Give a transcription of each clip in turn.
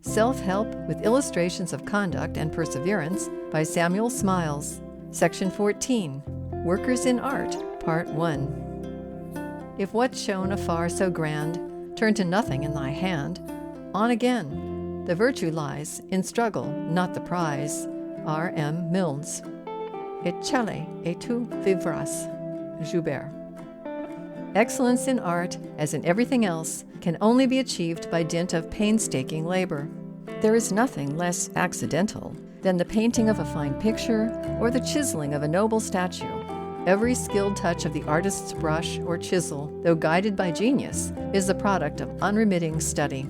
Self-Help with Illustrations of Conduct and Perseverance by Samuel Smiles. Section 14. Workers in Art, Part 1. If what's shown afar so grand turn to nothing in thy hand, on again. The virtue lies in struggle, not the prize. R. M. Milnes. Et celle et tu vivras. Joubert. Excellence in art, as in everything else, can only be achieved by dint of painstaking labor. There is nothing less accidental than the painting of a fine picture or the chiseling of a noble statue. Every skilled touch of the artist's brush or chisel, though guided by genius, is the product of unremitting study.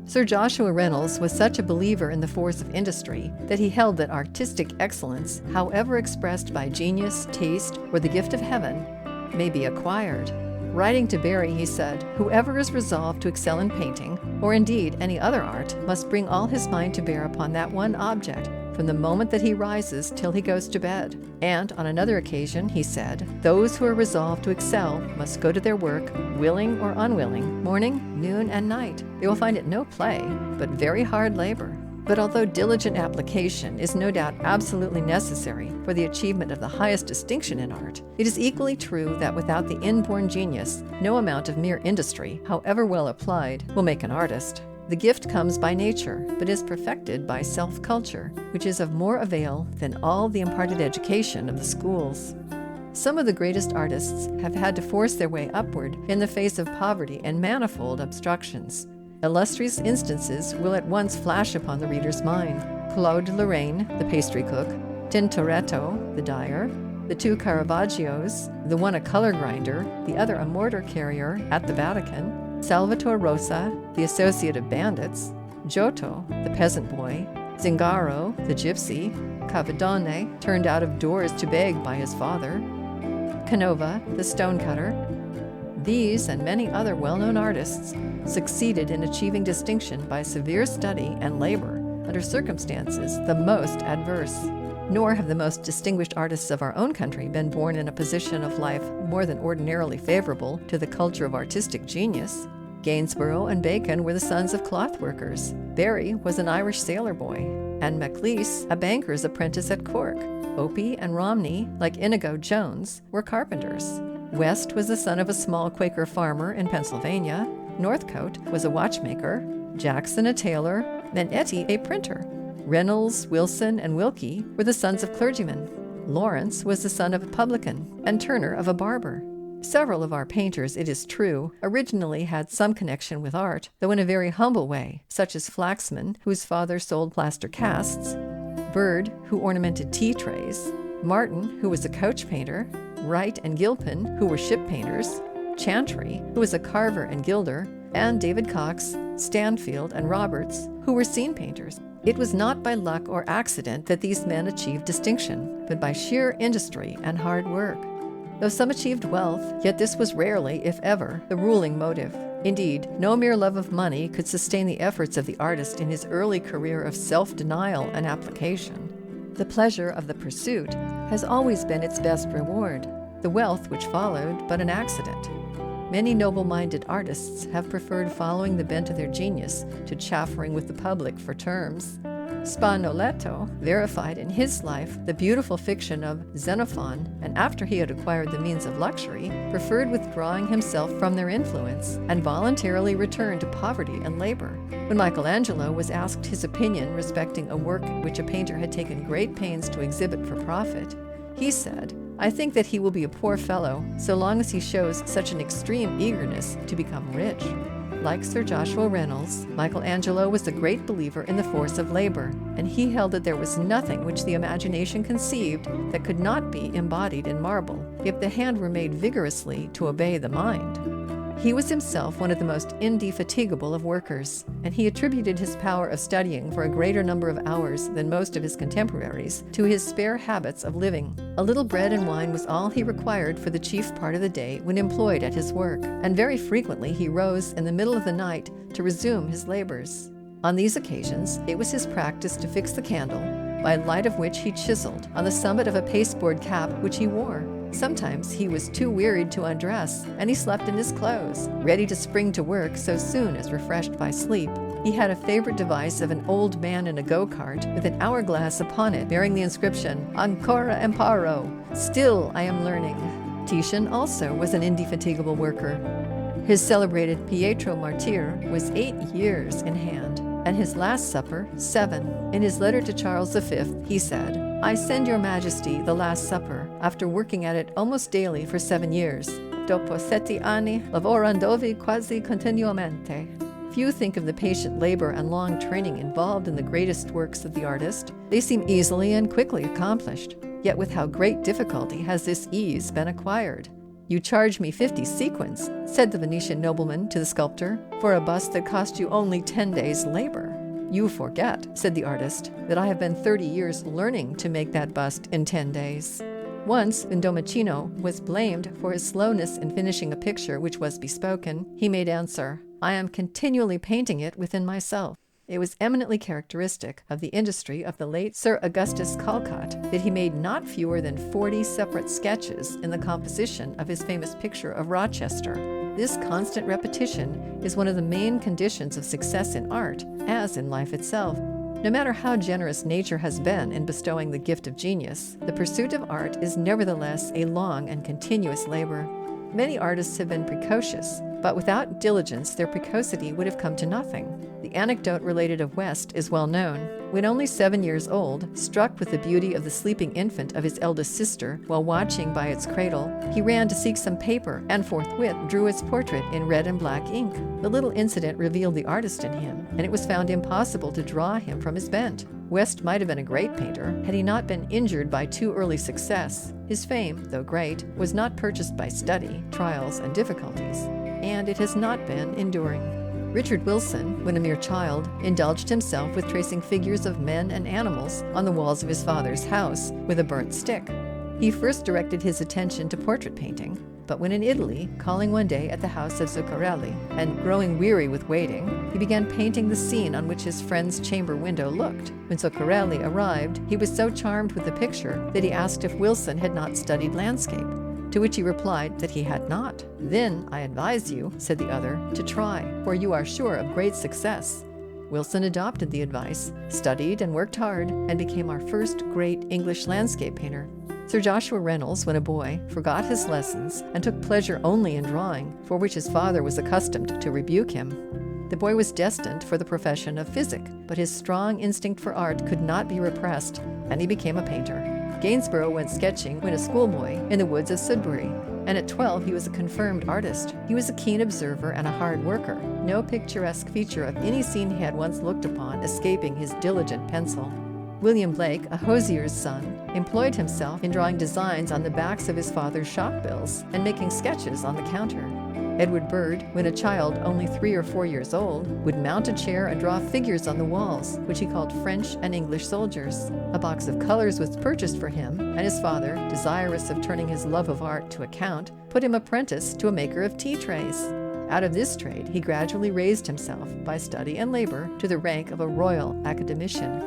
Sir Joshua Reynolds was such a believer in the force of industry that he held that artistic excellence, however expressed by genius, taste, or the gift of heaven, may be acquired. Writing to Barry, he said, "Whoever is resolved to excel in painting, or indeed any other art, must bring all his mind to bear upon that one object, from the moment that he rises till he goes to bed." And on another occasion, he said, "Those who are resolved to excel must go to their work, willing or unwilling, morning, noon, and night. They will find it no play, but very hard labor." But although diligent application is no doubt absolutely necessary for the achievement of the highest distinction in art, it is equally true that without the inborn genius, no amount of mere industry, however well applied, will make an artist. The gift comes by nature, but is perfected by self-culture, which is of more avail than all the imparted education of the schools. Some of the greatest artists have had to force their way upward in the face of poverty and manifold obstructions. Illustrious instances will at once flash upon the reader's mind. Claude Lorraine, the pastry cook, Tintoretto, the dyer, the two Caravaggios, the one a color grinder, the other a mortar carrier at the Vatican, Salvatore Rosa, the associate of bandits, Giotto, the peasant boy, Zingaro, the gypsy, Cavedone, turned out of doors to beg by his father, Canova, the stonecutter. These and many other well-known artists succeeded in achieving distinction by severe study and labor under circumstances the most adverse. Nor have the most distinguished artists of our own country been born in a position of life more than ordinarily favorable to the culture of artistic genius. Gainsborough and Bacon were the sons of cloth workers. Barry was an Irish sailor boy, and Maclise a banker's apprentice at Cork. Opie and Romney, like Inigo Jones, were carpenters. West was the son of a small Quaker farmer in Pennsylvania. Northcote was a watchmaker. Jackson a tailor, and Etty a printer. Reynolds, Wilson, and Wilkie were the sons of clergymen. Lawrence was the son of a publican, and Turner of a barber. Several of our painters, it is true, originally had some connection with art, though in a very humble way, such as Flaxman, whose father sold plaster casts, Bird, who ornamented tea trays, Martin, who was a coach painter, Wright and Gilpin, who were ship painters, Chantry, who was a carver and gilder, and David Cox, Stanfield, and Roberts, who were scene painters. It was not by luck or accident that these men achieved distinction, but by sheer industry and hard work. Though some achieved wealth, yet this was rarely, if ever, the ruling motive. Indeed, no mere love of money could sustain the efforts of the artist in his early career of self-denial and application. The pleasure of the pursuit has always been its best reward, the wealth which followed but an accident. Many noble-minded artists have preferred following the bent of their genius to chaffering with the public for terms. Spagnoletto verified in his life the beautiful fiction of Xenophon, and after he had acquired the means of luxury, preferred withdrawing himself from their influence and voluntarily returned to poverty and labor. When Michelangelo was asked his opinion respecting a work which a painter had taken great pains to exhibit for profit, he said, "I think that he will be a poor fellow so long as he shows such an extreme eagerness to become rich." Like Sir Joshua Reynolds, Michelangelo was a great believer in the force of labor, and he held that there was nothing which the imagination conceived that could not be embodied in marble, if the hand were made vigorously to obey the mind. He was himself one of the most indefatigable of workers, and he attributed his power of studying for a greater number of hours than most of his contemporaries to his spare habits of living. A little bread and wine was all he required for the chief part of the day when employed at his work, and very frequently he rose in the middle of the night to resume his labors. On these occasions, it was his practice to fix the candle, by light of which he chiseled, on the summit of a pasteboard cap which he wore. Sometimes he was too wearied to undress, and he slept in his clothes, ready to spring to work so soon as refreshed by sleep. He had a favorite device of an old man in a go-kart with an hourglass upon it bearing the inscription, Ancora imparo, still I am learning. Titian also was an indefatigable worker. His celebrated Pietro Martyr was 8 years in hand, and his Last Supper 7. In his letter to Charles V, he said, I send your Majesty the Last Supper, after working at it almost daily for 7 years. Dopo 7 anni, lavorandovi quasi continuamente. Few think of the patient labor and long training involved in the greatest works of the artist. They seem easily and quickly accomplished. Yet with how great difficulty has this ease been acquired? You charge me 50 sequins, said the Venetian nobleman to the sculptor, for a bust that cost you only 10 days' labor. You forget, said the artist, that I have been 30 years learning to make that bust in 10 days. Once, when Domenichino was blamed for his slowness in finishing a picture which was bespoken, he made answer, I am continually painting it within myself. It was eminently characteristic of the industry of the late Sir Augustus Calcott that he made not fewer than 40 separate sketches in the composition of his famous picture of Rochester. This constant repetition is one of the main conditions of success in art, as in life itself. No matter how generous nature has been in bestowing the gift of genius, the pursuit of art is nevertheless a long and continuous labor. Many artists have been precocious, but without diligence their precocity would have come to nothing. The anecdote related of West is well known. When only 7 years old, struck with the beauty of the sleeping infant of his eldest sister while watching by its cradle, he ran to seek some paper and forthwith drew its portrait in red and black ink. The little incident revealed the artist in him, and it was found impossible to draw him from his bent. West might have been a great painter had he not been injured by too early success. His fame, though great, was not purchased by study, trials, and difficulties, and it has not been enduring. Richard Wilson, when a mere child, indulged himself with tracing figures of men and animals on the walls of his father's house with a burnt stick. He first directed his attention to portrait painting, but when in Italy, calling one day at the house of Zuccarelli, and growing weary with waiting, he began painting the scene on which his friend's chamber window looked. When Zuccarelli arrived, he was so charmed with the picture that he asked if Wilson had not studied landscape, to which he replied that he had not. Then I advise you, said the other, to try, for you are sure of great success. Wilson adopted the advice, studied and worked hard, and became our first great English landscape painter. Sir Joshua Reynolds, when a boy, forgot his lessons and took pleasure only in drawing, for which his father was accustomed to rebuke him. The boy was destined for the profession of physic, but his strong instinct for art could not be repressed, and he became a painter. Gainsborough went sketching when a schoolboy in the woods of Sudbury, and at 12 he was a confirmed artist. He was a keen observer and a hard worker, no picturesque feature of any scene he had once looked upon escaping his diligent pencil. William Blake, a hosier's son, employed himself in drawing designs on the backs of his father's shop bills and making sketches on the counter. Edward Byrd, when a child only 3 or 4 years old, would mount a chair and draw figures on the walls, which he called French and English soldiers. A box of colors was purchased for him, and his father, desirous of turning his love of art to account, put him apprentice to a maker of tea trays. Out of this trade, he gradually raised himself, by study and labor, to the rank of a royal academician.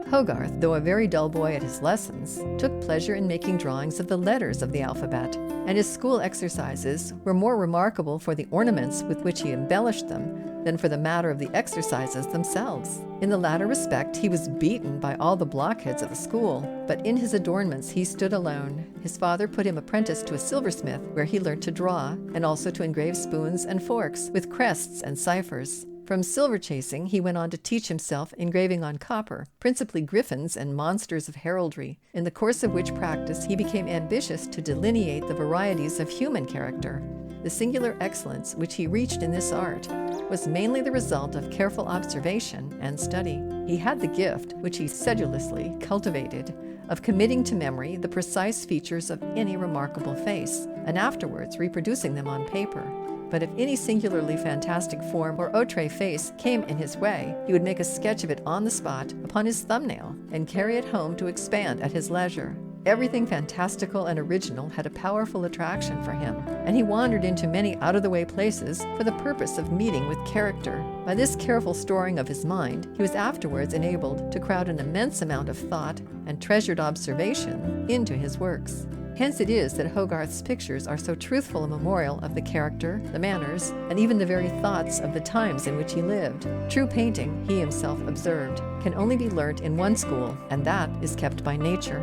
Hogarth, though a very dull boy at his lessons, took pleasure in making drawings of the letters of the alphabet, and his school exercises were more remarkable for the ornaments with which he embellished them than for the matter of the exercises themselves. In the latter respect, he was beaten by all the blockheads of the school, but in his adornments he stood alone. His father put him apprentice to a silversmith, where he learnt to draw, and also to engrave spoons and forks with crests and ciphers. From silver chasing, he went on to teach himself engraving on copper, principally griffins and monsters of heraldry, in the course of which practice he became ambitious to delineate the varieties of human character. The singular excellence which he reached in this art was mainly the result of careful observation and study. He had the gift, which he sedulously cultivated, of committing to memory the precise features of any remarkable face, and afterwards reproducing them on paper. But if any singularly fantastic form or outre face came in his way, he would make a sketch of it on the spot upon his thumbnail and carry it home to expand at his leisure. Everything fantastical and original had a powerful attraction for him, and he wandered into many out-of-the-way places for the purpose of meeting with character. By this careful storing of his mind, he was afterwards enabled to crowd an immense amount of thought and treasured observation into his works. Hence it is that Hogarth's pictures are so truthful a memorial of the character, the manners, and even the very thoughts of the times in which he lived. True painting, he himself observed, can only be learnt in one school, and that is kept by nature.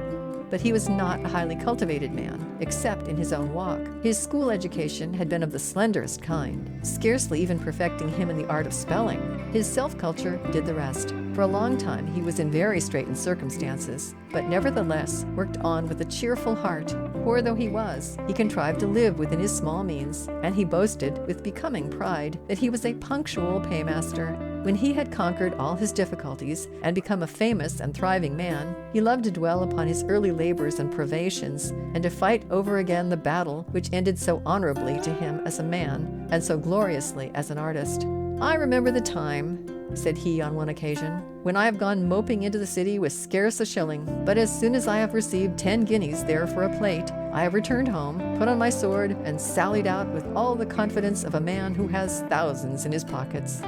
But he was not a highly cultivated man, except in his own walk. His school education had been of the slenderest kind, scarcely even perfecting him in the art of spelling. His self-culture did the rest. For a long time he was in very straitened circumstances, but nevertheless worked on with a cheerful heart. Poor though he was, he contrived to live within his small means, and he boasted, with becoming pride, that he was a punctual paymaster. When he had conquered all his difficulties and become a famous and thriving man, he loved to dwell upon his early labors and privations, and to fight over again the battle which ended so honorably to him as a man, and so gloriously as an artist. "I remember the time," said he on one occasion, "when I have gone moping into the city with scarce a shilling, but as soon as I have received 10 guineas there for a plate, I have returned home, put on my sword, and sallied out with all the confidence of a man who has thousands in his pockets."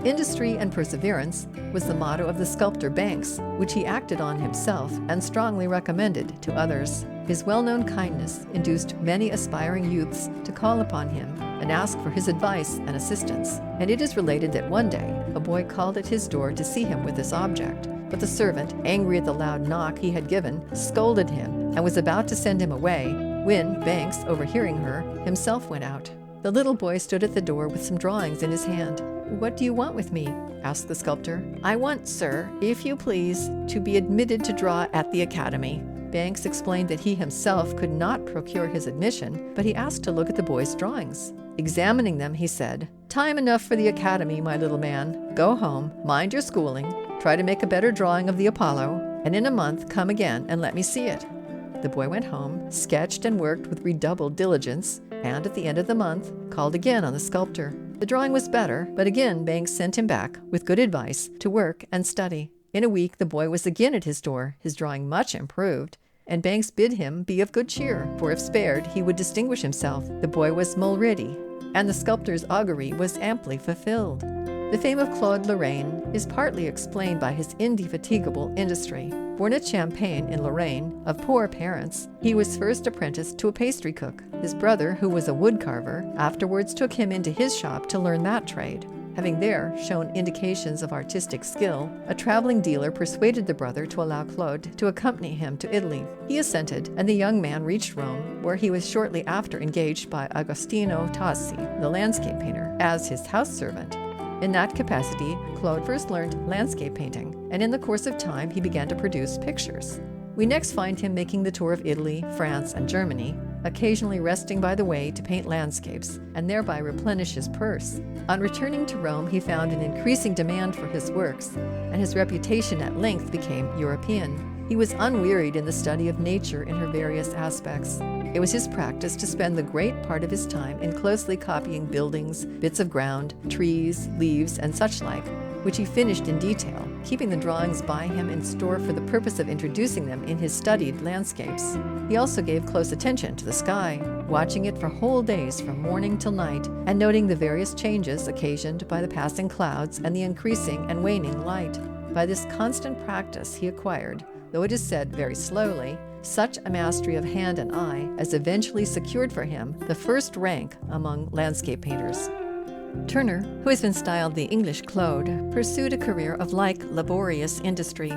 Industry and perseverance was the motto of the sculptor Banks, which he acted on himself and strongly recommended to others. His well-known kindness induced many aspiring youths to call upon him and ask for his advice and assistance, and it is related that one day a boy called at his door to see him with this object, but the servant, angry at the loud knock he had given, scolded him and was about to send him away, when Banks, overhearing her, himself went out. The little boy stood at the door with some drawings in his hand. "What do you want with me?" asked the sculptor. "I want, sir, if you please, to be admitted to draw at the Academy." Banks explained that he himself could not procure his admission, but he asked to look at the boy's drawings. Examining them, he said, "Time enough for the Academy, my little man. Go home, mind your schooling, try to make a better drawing of the Apollo, and in a month come again and let me see it." The boy went home, sketched and worked with redoubled diligence, and at the end of the month called again on the sculptor. The drawing was better, but again Banks sent him back, with good advice, to work and study. In a week the boy was again at his door, his drawing much improved, and Banks bid him be of good cheer, for if spared he would distinguish himself. The boy was Mulready, and the sculptor's augury was amply fulfilled. The fame of Claude Lorraine is partly explained by his indefatigable industry. Born at Champagne in Lorraine, of poor parents, he was first apprenticed to a pastry cook. His brother, who was a wood carver, afterwards took him into his shop to learn that trade. Having there shown indications of artistic skill, a traveling dealer persuaded the brother to allow Claude to accompany him to Italy. He assented, and the young man reached Rome, where he was shortly after engaged by Agostino Tassi, the landscape painter, as his house servant. In that capacity, Claude first learned landscape painting, and in the course of time he began to produce pictures. We next find him making the tour of Italy, France, and Germany, occasionally resting by the way to paint landscapes, and thereby replenish his purse. On returning to Rome, he found an increasing demand for his works, and his reputation at length became European. He was unwearied in the study of nature in her various aspects. It was his practice to spend the great part of his time in closely copying buildings, bits of ground, trees, leaves, and such like, which he finished in detail, keeping the drawings by him in store for the purpose of introducing them in his studied landscapes. He also gave close attention to the sky, watching it for whole days from morning till night, and noting the various changes occasioned by the passing clouds and the increasing and waning light. By this constant practice he acquired, though it is said very slowly, such a mastery of hand and eye as eventually secured for him the first rank among landscape painters. Turner, who has been styled the English Claude, pursued a career of like laborious industry.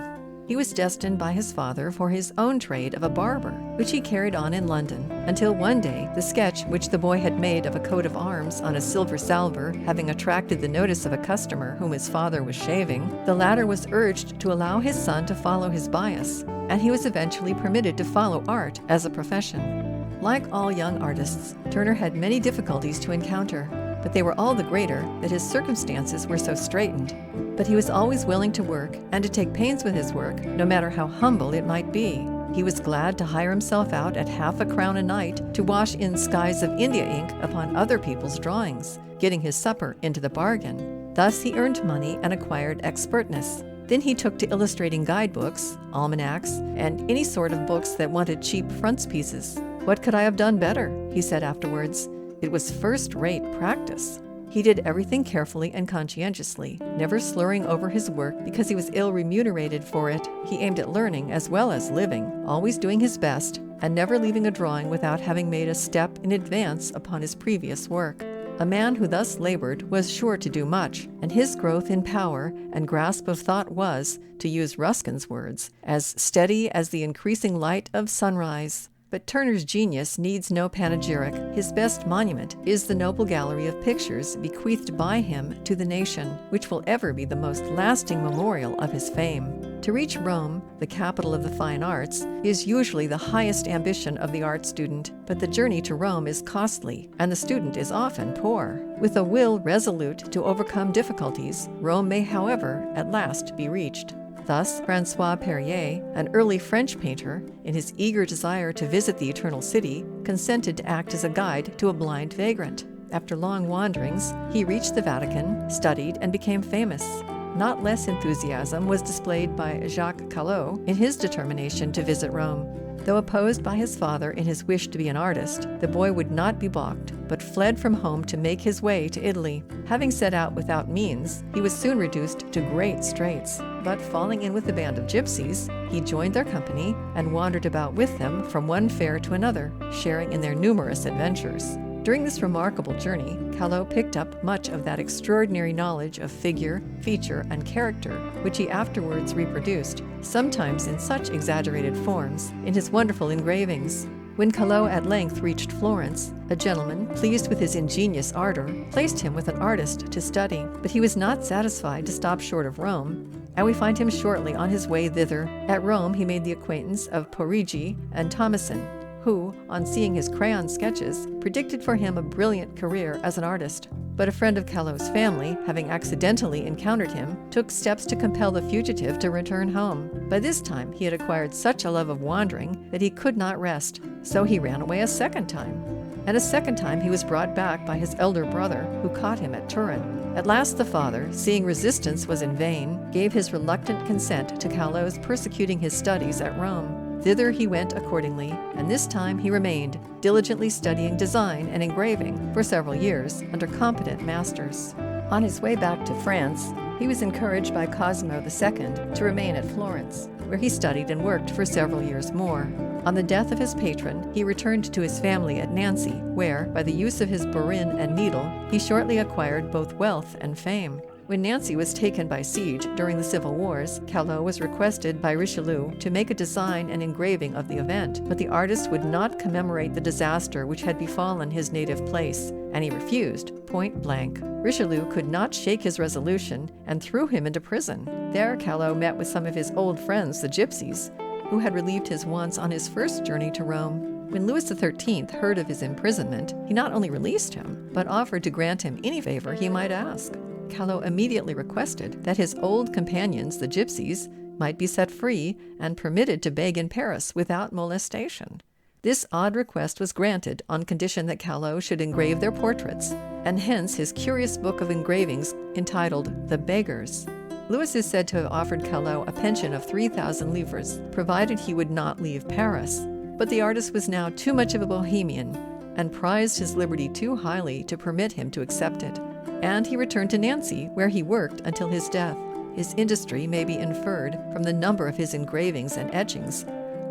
He was destined by his father for his own trade of a barber, which he carried on in London, until one day the sketch which the boy had made of a coat of arms on a silver salver having attracted the notice of a customer whom his father was shaving, the latter was urged to allow his son to follow his bias, and he was eventually permitted to follow art as a profession. Like all young artists, Turner had many difficulties to encounter, but they were all the greater that his circumstances were so straitened. But he was always willing to work and to take pains with his work, no matter how humble it might be. He was glad to hire himself out at half a crown a night to wash in skies of India ink upon other people's drawings, getting his supper into the bargain. Thus he earned money and acquired expertness. Then he took to illustrating guidebooks, almanacs, and any sort of books that wanted cheap frontispieces. "What could I have done better?" he said afterwards. "It was first-rate practice." He did everything carefully and conscientiously, never slurring over his work because he was ill remunerated for it. He aimed at learning as well as living, always doing his best, and never leaving a drawing without having made a step in advance upon his previous work. A man who thus labored was sure to do much, and his growth in power and grasp of thought was, to use Ruskin's words, as steady as the increasing light of sunrise. But Turner's genius needs no panegyric. His best monument is the noble gallery of pictures bequeathed by him to the nation, which will ever be the most lasting memorial of his fame. To reach Rome, the capital of the fine arts, is usually the highest ambition of the art student, but the journey to Rome is costly, and the student is often poor. With a will resolute to overcome difficulties, Rome may, however, at last be reached. Thus, François Perrier, an early French painter, in his eager desire to visit the Eternal City, consented to act as a guide to a blind vagrant. After long wanderings, he reached the Vatican, studied, and became famous. Not less enthusiasm was displayed by Jacques Callot in his determination to visit Rome. Though opposed by his father in his wish to be an artist, the boy would not be balked, but fled from home to make his way to Italy. Having set out without means, he was soon reduced to great straits. But falling in with a band of gypsies, he joined their company and wandered about with them from one fair to another, sharing in their numerous adventures. During this remarkable journey, Callot picked up much of that extraordinary knowledge of figure, feature, and character, which he afterwards reproduced, sometimes in such exaggerated forms, in his wonderful engravings. When Callot at length reached Florence, a gentleman, pleased with his ingenious ardor, placed him with an artist to study. But he was not satisfied to stop short of Rome, and we find him shortly on his way thither. At Rome, he made the acquaintance of Porigi and Thomassin, who, on seeing his crayon sketches, predicted for him a brilliant career as an artist. But a friend of Callot's family, having accidentally encountered him, took steps to compel the fugitive to return home. By this time, he had acquired such a love of wandering that he could not rest, so he ran away a second time. And a second time he was brought back by his elder brother, who caught him at Turin. At last the father, seeing resistance was in vain, gave his reluctant consent to Callot's persecuting his studies at Rome. Thither he went accordingly, and this time he remained, diligently studying design and engraving for several years under competent masters. On his way back to France, he was encouraged by Cosimo II to remain at Florence, where he studied and worked for several years more. On the death of his patron, he returned to his family at Nancy, where, by the use of his bourrin and needle, he shortly acquired both wealth and fame. When Nancy was taken by siege during the Civil Wars, Callot was requested by Richelieu to make a design and engraving of the event, but the artist would not commemorate the disaster which had befallen his native place, and he refused, point blank. Richelieu could not shake his resolution and threw him into prison. There Callot met with some of his old friends, the gypsies, who had relieved his wants on his first journey to Rome. When Louis XIII heard of his imprisonment, he not only released him, but offered to grant him any favor he might ask. Callot immediately requested that his old companions, the gypsies, might be set free and permitted to beg in Paris without molestation. This odd request was granted on condition that Callot should engrave their portraits, and hence his curious book of engravings entitled The Beggars. Louis is said to have offered Callot a pension of 3,000 livres, provided he would not leave Paris. But the artist was now too much of a bohemian and prized his liberty too highly to permit him to accept it. And he returned to Nancy, where he worked until his death. His industry may be inferred from the number of his engravings and etchings,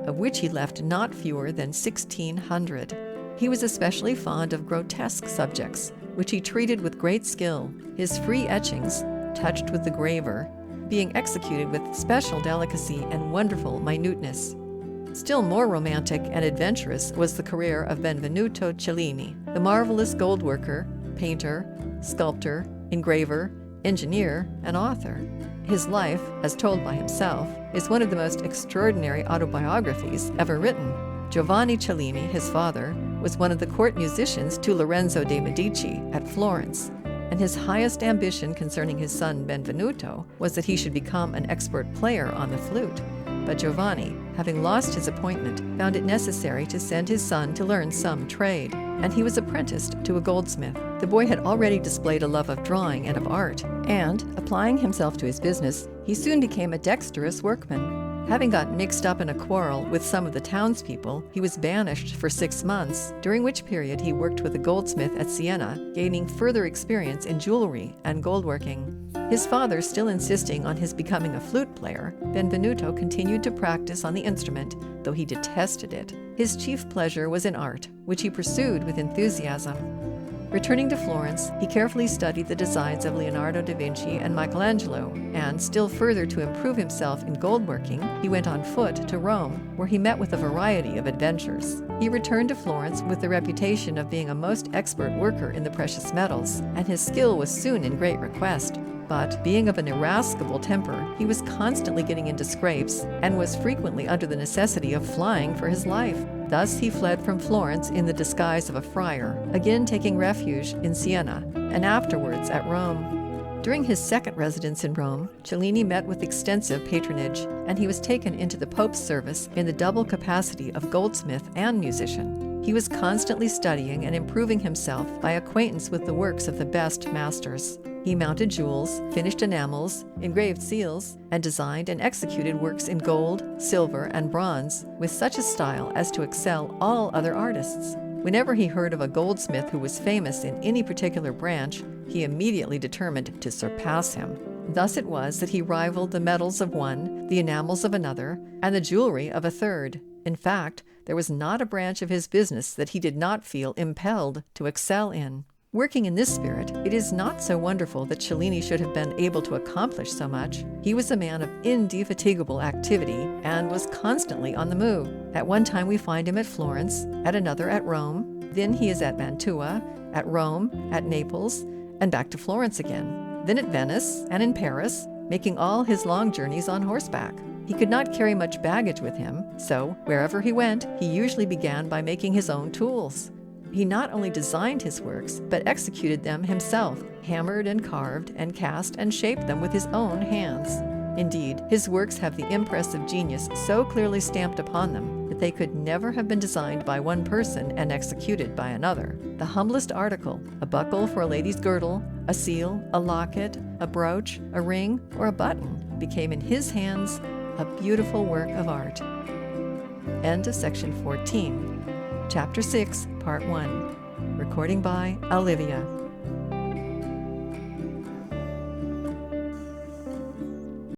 of which he left not fewer than 1,600. He was especially fond of grotesque subjects, which he treated with great skill, his free etchings, touched with the graver, being executed with special delicacy and wonderful minuteness. Still more romantic and adventurous was the career of Benvenuto Cellini, the marvelous gold worker, painter, sculptor, engraver, engineer, and author. His life, as told by himself, is one of the most extraordinary autobiographies ever written. Giovanni Cellini, his father, was one of the court musicians to Lorenzo de' Medici at Florence, and his highest ambition concerning his son Benvenuto was that he should become an expert player on the flute. But Giovanni, having lost his appointment, found it necessary to send his son to learn some trade, and he was apprenticed to a goldsmith. The boy had already displayed a love of drawing and of art, and, applying himself to his business, he soon became a dexterous workman. Having got mixed up in a quarrel with some of the townspeople, he was banished for 6 months, during which period he worked with a goldsmith at Siena, gaining further experience in jewelry and goldworking. His father still insisting on his becoming a flute player, Benvenuto continued to practice on the instrument, though he detested it. His chief pleasure was in art, which he pursued with enthusiasm. Returning to Florence, he carefully studied the designs of Leonardo da Vinci and Michelangelo, and still further to improve himself in goldworking, he went on foot to Rome, where he met with a variety of adventures. He returned to Florence with the reputation of being a most expert worker in the precious metals, and his skill was soon in great request. But, being of an irascible temper, he was constantly getting into scrapes, and was frequently under the necessity of flying for his life. Thus he fled from Florence in the disguise of a friar, again taking refuge in Siena, and afterwards at Rome. During his second residence in Rome, Cellini met with extensive patronage, and he was taken into the Pope's service in the double capacity of goldsmith and musician. He was constantly studying and improving himself by acquaintance with the works of the best masters. He mounted jewels, finished enamels, engraved seals, and designed and executed works in gold, silver, and bronze with such a style as to excel all other artists. Whenever he heard of a goldsmith who was famous in any particular branch, he immediately determined to surpass him. Thus it was that he rivaled the metals of one, the enamels of another, and the jewelry of a third. In fact, there was not a branch of his business that he did not feel impelled to excel in. Working in this spirit, it is not so wonderful that Cellini should have been able to accomplish so much. He was a man of indefatigable activity and was constantly on the move. At one time we find him at Florence, at another at Rome, then he is at Mantua, at Rome, at Naples, and back to Florence again, then at Venice and in Paris, making all his long journeys on horseback. He could not carry much baggage with him, so wherever he went, he usually began by making his own tools. He not only designed his works, but executed them himself, hammered and carved and cast and shaped them with his own hands. Indeed, his works have the impress of genius so clearly stamped upon them that they could never have been designed by one person and executed by another. The humblest article, a buckle for a lady's girdle, a seal, a locket, a brooch, a ring, or a button, became in his hands a beautiful work of art. End of section 14. Chapter 6, Part 1. Recording by Olivia.